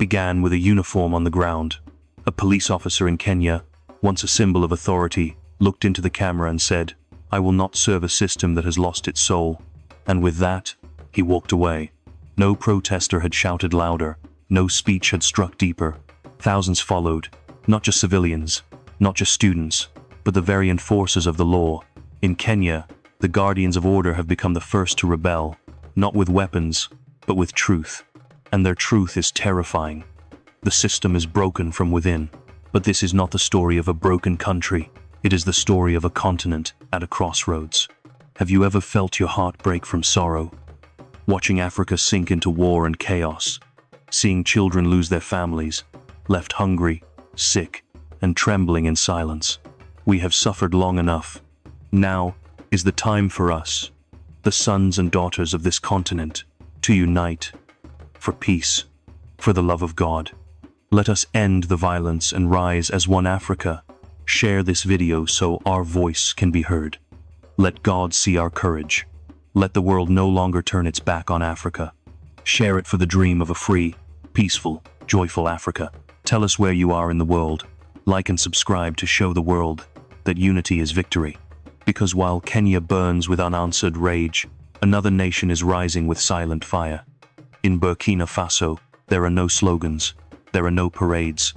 began with a uniform on the ground. A police officer in Kenya, once a symbol of authority, looked into the camera and said, "I will not serve a system that has lost its soul." And with that, he walked away. No protester had shouted louder. No speech had struck deeper. Thousands followed, not just civilians, not just students, but the very enforcers of the law. In Kenya, the guardians of order have become the first to rebel, not with weapons, but with truth. And their truth is terrifying. The system is broken from within. But this is not the story of a broken country. It is the story of a continent at a crossroads. Have you ever felt your heart break from sorrow? Watching Africa sink into war and chaos, seeing children lose their families, left hungry, sick, and trembling in silence. We have suffered long enough. Now is the time for us, the sons and daughters of this continent, to unite for peace, for the love of God. Let us end the violence and rise as one Africa. Share this video so our voice can be heard. Let God see our courage. Let the world no longer turn its back on Africa. Share it for the dream of a free, peaceful, joyful Africa. Tell us where you are in the world. Like and subscribe to show the world that unity is victory. Because while Kenya burns with unanswered rage, another nation is rising with silent fire. In Burkina Faso, there are no slogans. There are no parades.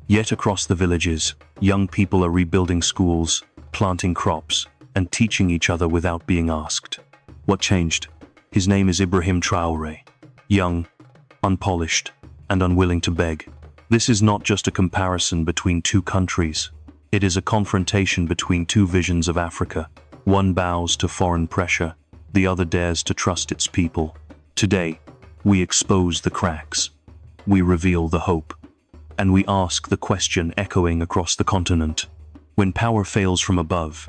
Yet across the villages, young people are rebuilding schools, planting crops, and teaching each other without being asked. What changed? His name is Ibrahim Traoré. Young, unpolished, and unwilling to beg. This is not just a comparison between two countries. It is a confrontation between two visions of Africa. One bows to foreign pressure, the other dares to trust its people. Today, we expose the cracks. We reveal the hope. And we ask the question echoing across the continent. When power fails from above,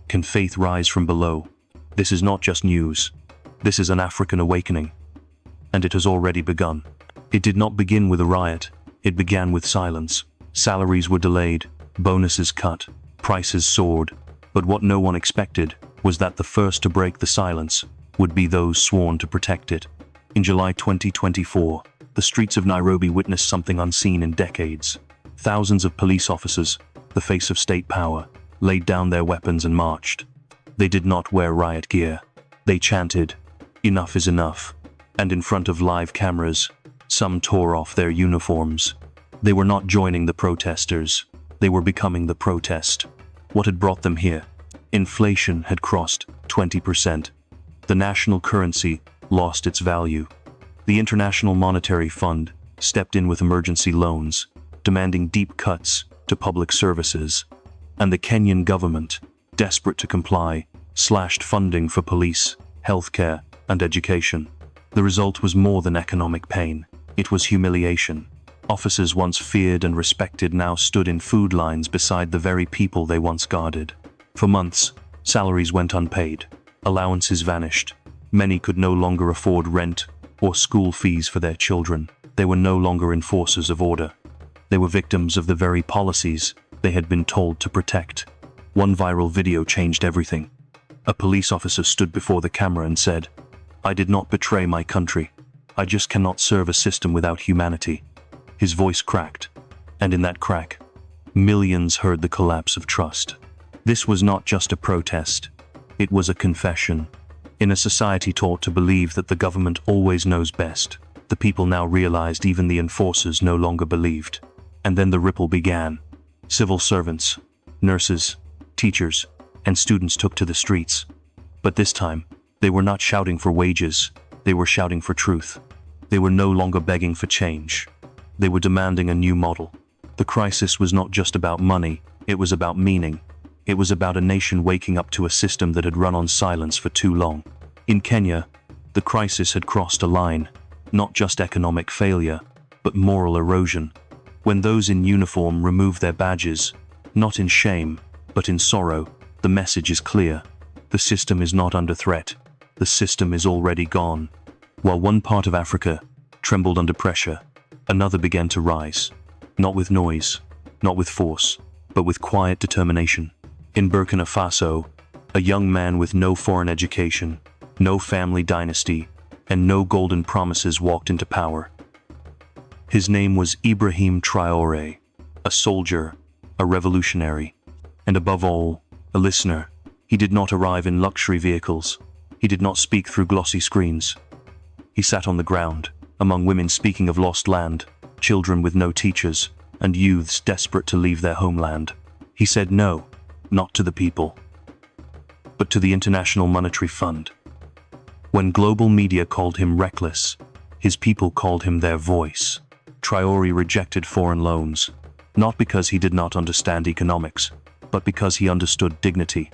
can faith rise from below? This is not just news. This is an African awakening. And it has already begun. It did not begin with a riot. It began with silence. Salaries were delayed, bonuses cut, prices soared. But what no one expected was that the first to break the silence would be those sworn to protect it. In July 2024, the streets of Nairobi witnessed something unseen in decades. Thousands of police officers, the face of state power, laid down their weapons and marched. They did not wear riot gear. They chanted, "Enough is enough." And in front of live cameras, some tore off their uniforms. They were not joining the protesters. They were becoming the protest. What had brought them here? Inflation had crossed 20%. The national currency lost its value. The International Monetary Fund stepped in with emergency loans, demanding deep cuts to public services. And the Kenyan government, desperate to comply, slashed funding for police, healthcare, and education. The result was more than economic pain. It was humiliation. Officers once feared and respected now stood in food lines beside the very people they once guarded. For months, salaries went unpaid. Allowances vanished. Many could no longer afford rent or school fees for their children. They were no longer enforcers of order. They were victims of the very policies they had been told to protect. One viral video changed everything. A police officer stood before the camera and said, "I did not betray my country. I just cannot serve a system without humanity." His voice cracked, and in that crack, millions heard the collapse of trust. This was not just a protest. It was a confession. In a society taught to believe that the government always knows best, the people now realized even the enforcers no longer believed. And then the ripple began. Civil servants, nurses, teachers, and students took to the streets. But this time, they were not shouting for wages. They were shouting for truth. They were no longer begging for change. They were demanding a new model. The crisis was not just about money, it was about meaning. It was about a nation waking up to a system that had run on silence for too long. In Kenya, the crisis had crossed a line, not just economic failure, but moral erosion. When those in uniform remove their badges, not in shame, but in sorrow, the message is clear. The system is not under threat. The system is already gone. While one part of Africa trembled under pressure, another began to rise. Not with noise, not with force, but with quiet determination. In Burkina Faso, a young man with no foreign education, no family dynasty, and no golden promises walked into power. His name was Ibrahim Traoré, a soldier, a revolutionary, and above all, a listener. He did not arrive in luxury vehicles. He did not speak through glossy screens. He sat on the ground, among women speaking of lost land, children with no teachers, and youths desperate to leave their homeland. He said no, not to the people, but to the International Monetary Fund. When global media called him reckless, his people called him their voice. Traoré rejected foreign loans, not because he did not understand economics, but because he understood dignity.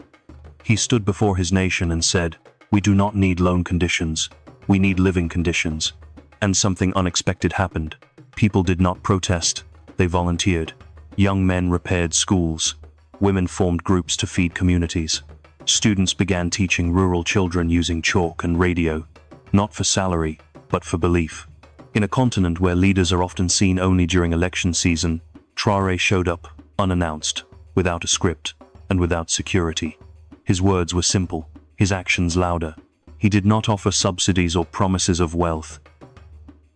He stood before his nation and said, "We do not need loan conditions, we need living conditions." And something unexpected happened. People did not protest, they volunteered. Young men repaired schools. Women formed groups to feed communities. Students began teaching rural children using chalk and radio, not for salary, but for belief. In a continent where leaders are often seen only during election season, Traoré showed up, unannounced, without a script, and without security. His words were simple, his actions louder. He did not offer subsidies or promises of wealth.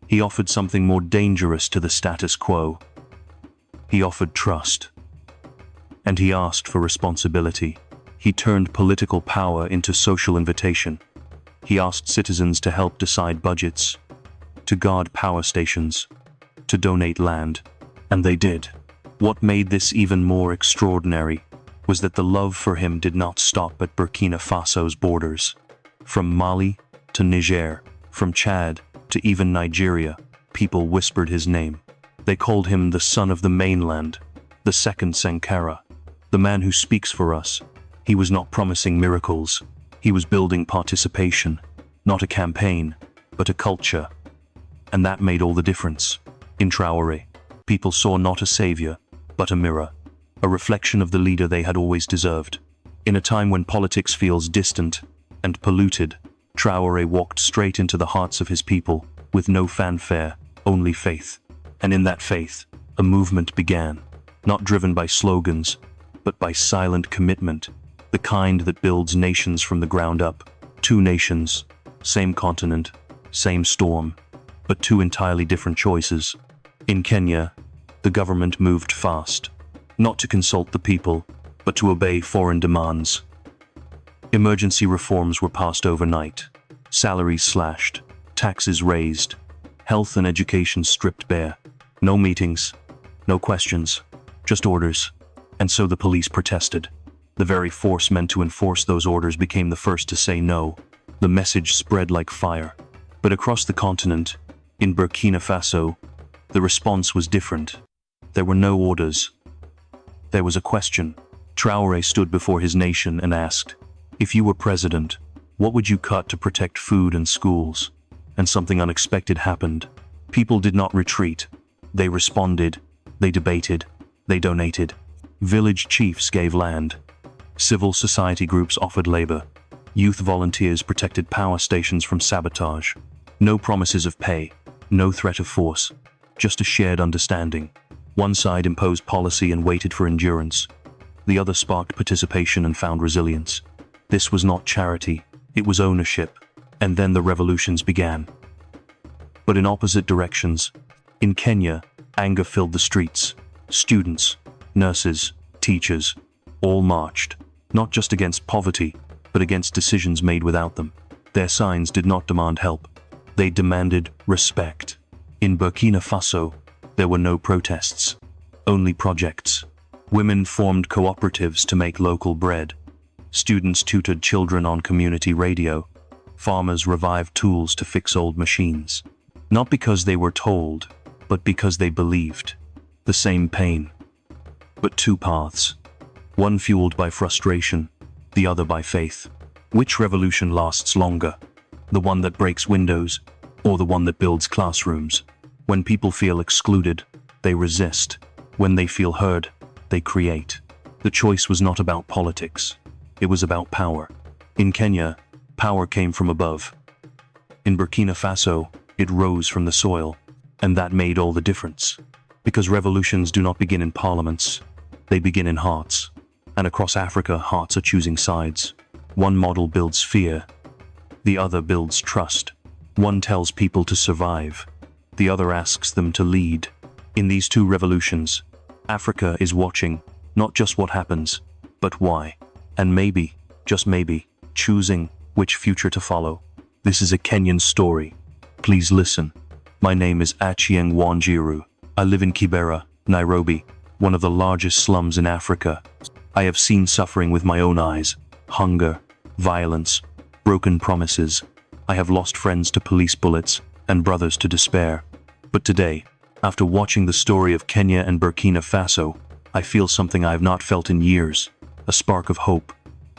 He offered something more dangerous to the status quo. He offered trust. And he asked for responsibility. He turned political power into social invitation. He asked citizens to help decide budgets, to guard power stations, to donate land, and they did. What made this even more extraordinary was that the love for him did not stop at Burkina Faso's borders. From Mali to Niger, from Chad to even Nigeria, people whispered his name. They called him the son of the mainland, the second Sankara, the man who speaks for us. He was not promising miracles. He was building participation, not a campaign, but a culture. And that made all the difference. In Traoré, people saw not a savior, but a mirror, a reflection of the leader they had always deserved. In a time when politics feels distant and polluted, Traoré walked straight into the hearts of his people, with no fanfare, only faith. And in that faith, a movement began, not driven by slogans, but by silent commitment, the kind that builds nations from the ground up. Two nations, same continent, same storm, but two entirely different choices. In Kenya, the government moved fast, not to consult the people, but to obey foreign demands. Emergency reforms were passed overnight, salaries slashed, taxes raised, health and education stripped bare. No meetings, no questions, just orders. And so the police protested. The very force meant to enforce those orders became the first to say no. The message spread like fire. But across the continent, in Burkina Faso, the response was different. There were no orders. There was a question. Traoré stood before his nation and asked, "If you were president, what would you cut to protect food and schools?" And something unexpected happened. People did not retreat. They responded. They debated. They donated. Village chiefs gave land. Civil society groups offered labor. Youth volunteers protected power stations from sabotage. No promises of pay, no threat of force, just a shared understanding. One side imposed policy and waited for endurance. The other sparked participation and found resilience. This was not charity, it was ownership. And then the revolutions began. But in opposite directions. In Kenya, anger filled the streets. Students, nurses, teachers, all marched, not just against poverty, but against decisions made without them. Their signs did not demand help. They demanded respect. In Burkina Faso, there were no protests, only projects. Women formed cooperatives to make local bread. Students tutored children on community radio. Farmers revived tools to fix old machines. Not because they were told, but because they believed. The same pain, but two paths. One fueled by frustration, the other by faith. Which revolution lasts longer? The one that breaks windows, or the one that builds classrooms? When people feel excluded, they resist. When they feel heard, they create. The choice was not about politics. It was about power. In Kenya, power came from above. In Burkina Faso, it rose from the soil, and that made all the difference. Because revolutions do not begin in parliaments, they begin in hearts. And across Africa, hearts are choosing sides. One model builds fear, the other builds trust. One tells people to survive, the other asks them to lead. In these two revolutions, Africa is watching, not just what happens, but why. And maybe, just maybe, choosing which future to follow. This is a Kenyan story. Please listen. My name is Achieng Wanjiru. I live in Kibera, Nairobi, one of the largest slums in Africa. I have seen suffering with my own eyes, hunger, violence, broken promises. I have lost friends to police bullets and brothers to despair. But today, after watching the story of Kenya and Burkina Faso, I feel something I have not felt in years, a spark of hope.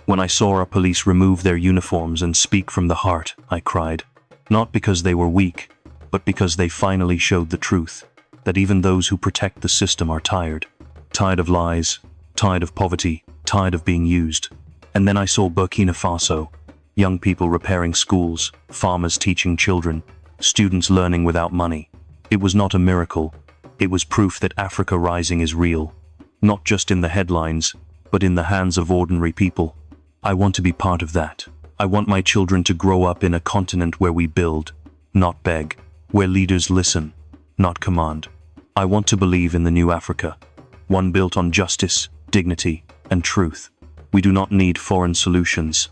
When I saw our police remove their uniforms and speak from the heart, I cried. Not because they were weak, but because they finally showed the truth, that even those who protect the system are tired. Tired of lies, tired of poverty, tired of being used. And then I saw Burkina Faso, young people repairing schools, farmers teaching children, students learning without money. It was not a miracle. It was proof that Africa rising is real. Not just in the headlines, but in the hands of ordinary people. I want to be part of that. I want my children to grow up in a continent where we build, not beg, where leaders listen, not command. I want to believe in the new Africa, one built on justice, dignity, and truth. We do not need foreign solutions.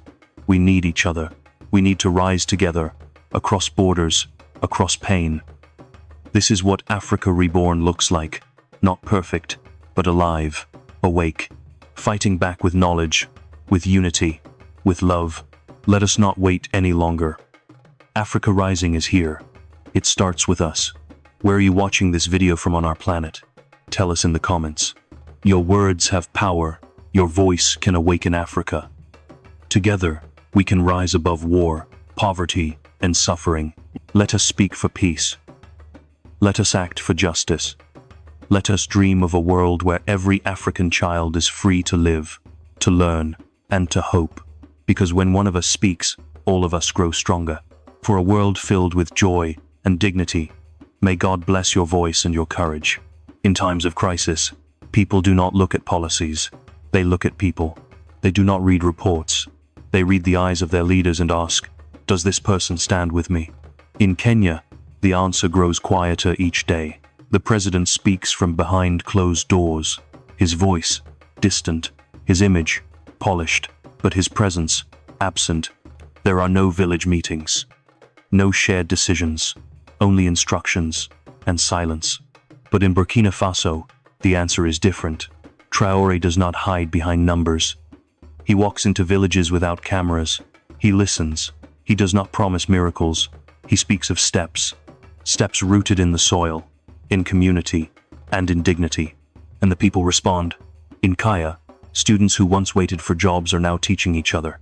We need each other. We need to rise together, across borders, across pain. This is what Africa Reborn looks like. Not perfect, but alive, awake, fighting back with knowledge, with unity, with love. Let us not wait any longer. Africa Rising is here. It starts with us. Where are you watching this video from on our planet? Tell us in the comments. Your words have power. Your voice can awaken Africa. Together, we can rise above war, poverty, and suffering. Let us speak for peace. Let us act for justice. Let us dream of a world where every African child is free to live, to learn, and to hope. Because when one of us speaks, all of us grow stronger. For a world filled with joy and dignity, may God bless your voice and your courage. In times of crisis, people do not look at policies. They look at people. They do not read reports. They read the eyes of their leaders and ask, does this person stand with me? In Kenya, the answer grows quieter each day. The president speaks from behind closed doors. His voice, distant. His image, polished. But his presence, absent. There are no village meetings. No shared decisions. Only instructions and silence. But in Burkina Faso, the answer is different. Traoré does not hide behind numbers. He walks into villages without cameras. He listens. He does not promise miracles. He speaks of steps. Steps rooted in the soil, in community, and in dignity. And the people respond. In Kaya, students who once waited for jobs are now teaching each other.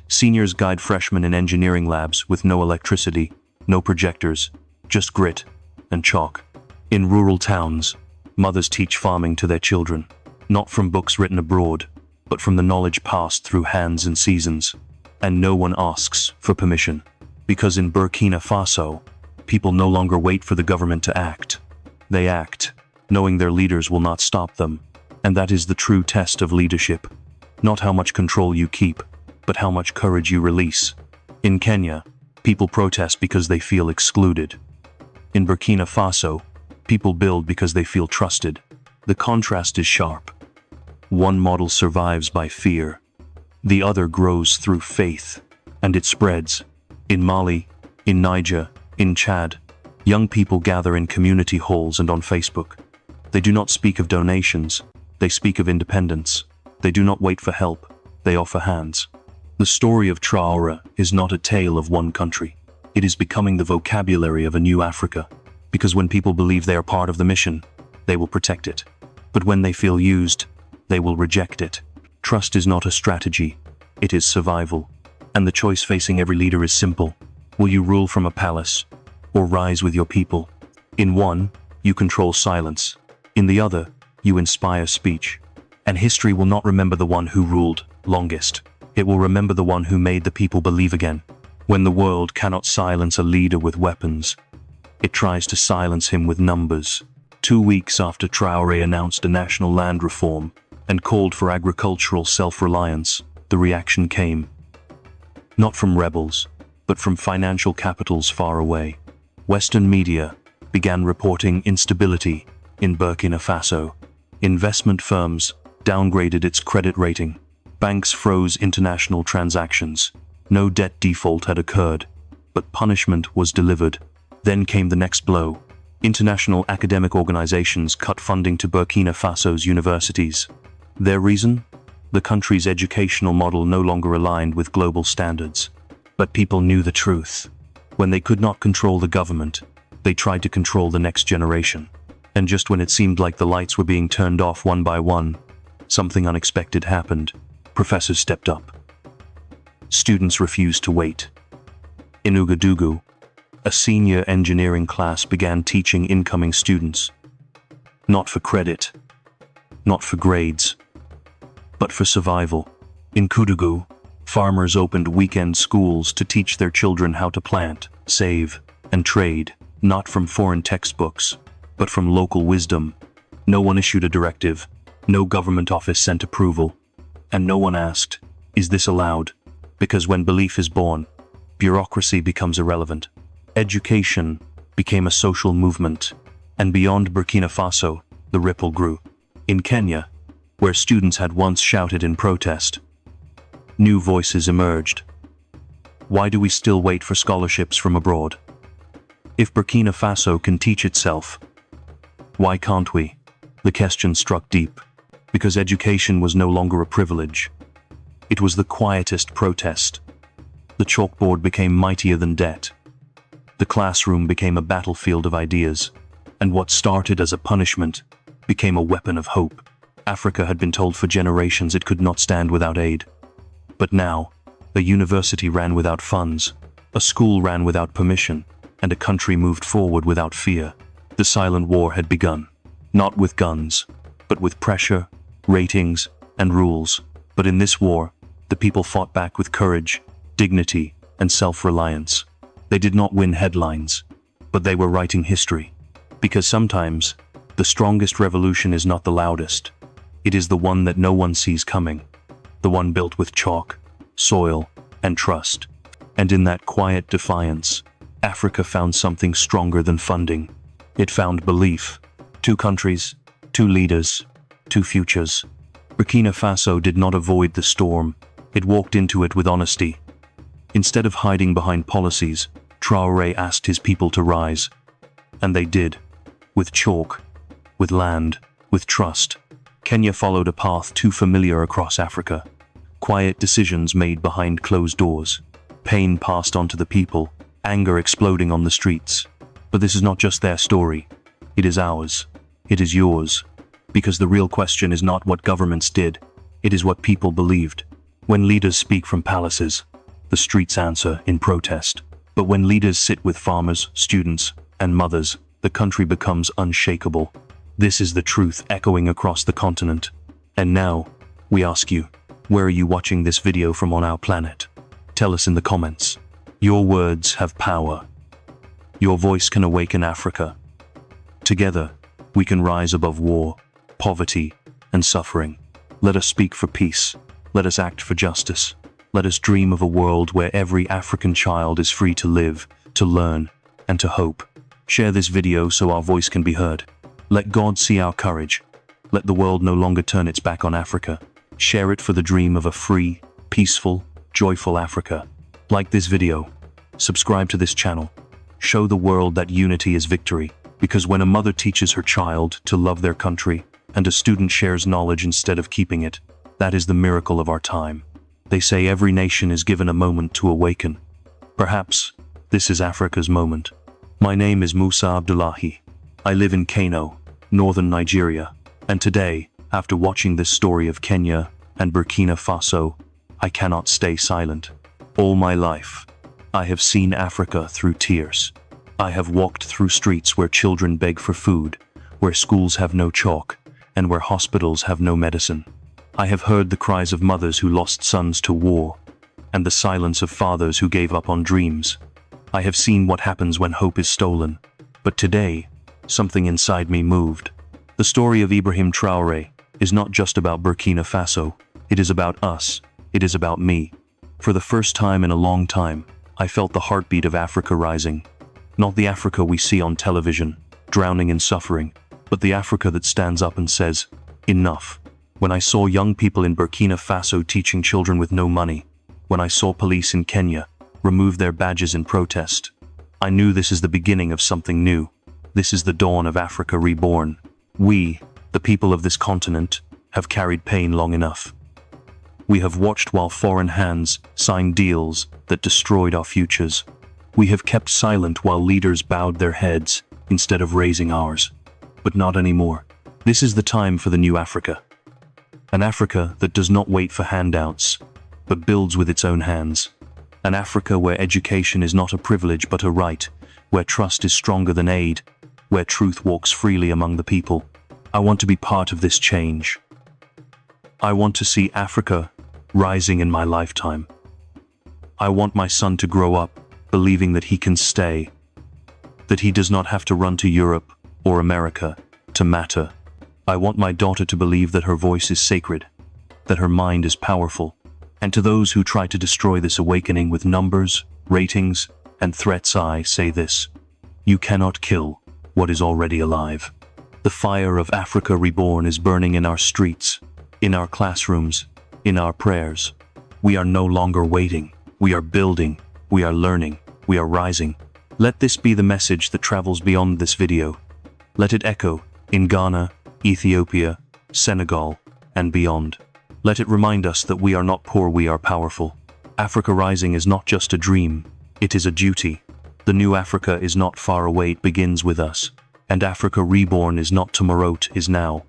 Seniors guide freshmen in engineering labs with no electricity, no projectors, just grit and chalk. In rural towns, mothers teach farming to their children, not from books written abroad, but from the knowledge passed through hands and seasons. And no one asks for permission. Because in Burkina Faso, people no longer wait for the government to act. They act, knowing their leaders will not stop them. And that is the true test of leadership. Not how much control you keep, but how much courage you release. In Kenya, people protest because they feel excluded. In Burkina Faso, people build because they feel trusted. The contrast is sharp. One model survives by fear. The other grows through faith, and it spreads. In Mali, in Niger, in Chad, young people gather in community halls and on Facebook. They do not speak of donations. They speak of independence. They do not wait for help. They offer hands. The story of Traoré is not a tale of one country. It is becoming the vocabulary of a new Africa. Because when people believe they are part of the mission, they will protect it. But when they feel used, they will reject it. Trust is not a strategy. It is survival. And the choice facing every leader is simple. Will you rule from a palace, or rise with your people? In one, you control silence. In the other, you inspire speech. And history will not remember the one who ruled longest. It will remember the one who made the people believe again. When the world cannot silence a leader with weapons, it tries to silence him with numbers. 2 weeks after Traoré announced a national land reform and called for agricultural self-reliance, the reaction came. Not from rebels, but from financial capitals far away. Western media, began reporting instability in Burkina Faso. Investment firms downgraded its credit rating. Banks froze international transactions. No debt default had occurred, but punishment was delivered. Then came the next blow. International academic organizations cut funding to Burkina Faso's universities. Their reason? The country's educational model no longer aligned with global standards. But people knew the truth. When they could not control the government, they tried to control the next generation. And just when it seemed like the lights were being turned off one by one, something unexpected happened. Professors stepped up. Students refused to wait. In Ouagadougou, a senior engineering class began teaching incoming students. Not for credit, not for grades, but for survival. In Koudougou, farmers opened weekend schools to teach their children how to plant, save, and trade, not from foreign textbooks, but from local wisdom. No one issued a directive, no government office sent approval, and no one asked, "Is this allowed?" Because when belief is born, bureaucracy becomes irrelevant. Education became a social movement, and beyond Burkina Faso, the ripple grew. In Kenya, where students had once shouted in protest, new voices emerged. Why do we still wait for scholarships from abroad? If Burkina Faso can teach itself, why can't we? The question struck deep, because education was no longer a privilege. It was the quietest protest. The chalkboard became mightier than debt. The classroom became a battlefield of ideas, and what started as a punishment became a weapon of hope. Africa had been told for generations it could not stand without aid. But now, a university ran without funds, a school ran without permission, and a country moved forward without fear. The silent war had begun, not with guns, but with pressure, ratings, and rules. But in this war, the people fought back with courage, dignity, and self-reliance. They did not win headlines, but they were writing history. Because sometimes, the strongest revolution is not the loudest. It is the one that no one sees coming. The one built with chalk, soil, and trust. And in that quiet defiance, Africa found something stronger than funding. It found belief. 2 countries, 2 leaders, 2 futures. Burkina Faso did not avoid the storm. It walked into it with honesty. Instead of hiding behind policies, Traoré asked his people to rise. And they did. With chalk, with land, with trust. Kenya followed a path too familiar across Africa. Quiet decisions made behind closed doors. Pain passed on to the people, anger exploding on the streets. But this is not just their story. It is ours. It is yours. Because the real question is not what governments did. It is what people believed. When leaders speak from palaces, the streets answer in protest. But when leaders sit with farmers, students, and mothers, the country becomes unshakable. This is the truth echoing across the continent. And now, we ask you, where are you watching this video from on our planet? Tell us in the comments. Your words have power. Your voice can awaken Africa. Together, we can rise above war, poverty, and suffering. Let us speak for peace. Let us act for justice. Let us dream of a world where every African child is free to live, to learn, and to hope. Share this video so our voice can be heard. Let God see our courage. Let the world no longer turn its back on Africa. Share it for the dream of a free, peaceful, joyful Africa. Like this video. Subscribe to this channel. Show the world that unity is victory. Because when a mother teaches her child to love their country, and a student shares knowledge instead of keeping it, that is the miracle of our time. They say every nation is given a moment to awaken. Perhaps this is Africa's moment. My name is Musa Abdullahi. I live in Kano, northern Nigeria, and today, after watching this story of Kenya and Burkina Faso, I cannot stay silent. All my life, I have seen Africa through tears. I have walked through streets where children beg for food, where schools have no chalk, and where hospitals have no medicine. I have heard the cries of mothers who lost sons to war, and the silence of fathers who gave up on dreams. I have seen what happens when hope is stolen. But today, something inside me moved. The story of Ibrahim Traoré is not just about Burkina Faso. It is about us. It is about me. For the first time in a long time, I felt the heartbeat of Africa rising. Not the Africa we see on television, drowning in suffering, but the Africa that stands up and says, enough. When I saw young people in Burkina Faso teaching children with no money, when I saw police in Kenya remove their badges in protest, I knew this is the beginning of something new. This is the dawn of Africa reborn. We, the people of this continent, have carried pain long enough. We have watched while foreign hands signed deals that destroyed our futures. We have kept silent while leaders bowed their heads instead of raising ours. But not anymore. This is the time for the new Africa. An Africa that does not wait for handouts, but builds with its own hands. An Africa where education is not a privilege but a right, where trust is stronger than aid, where truth walks freely among the people. I want to be part of this change. I want to see Africa rising in my lifetime. I want my son to grow up believing that he can stay, that he does not have to run to Europe or America to matter. I want my daughter to believe that her voice is sacred, that her mind is powerful. And to those who try to destroy this awakening with numbers, ratings, and threats, I say this: you cannot kill what is already alive. The fire of Africa reborn is burning in our streets, in our classrooms, in our prayers. We are no longer waiting. We are building. We are learning. We are rising. Let this be the message that travels beyond this video. Let it echo in Ghana, Ethiopia, Senegal, and beyond. Let it remind us that we are not poor, we are powerful. Africa rising is not just a dream, it is a duty. The new Africa is not far away, it begins with us. And Africa reborn is not tomorrow, it is now.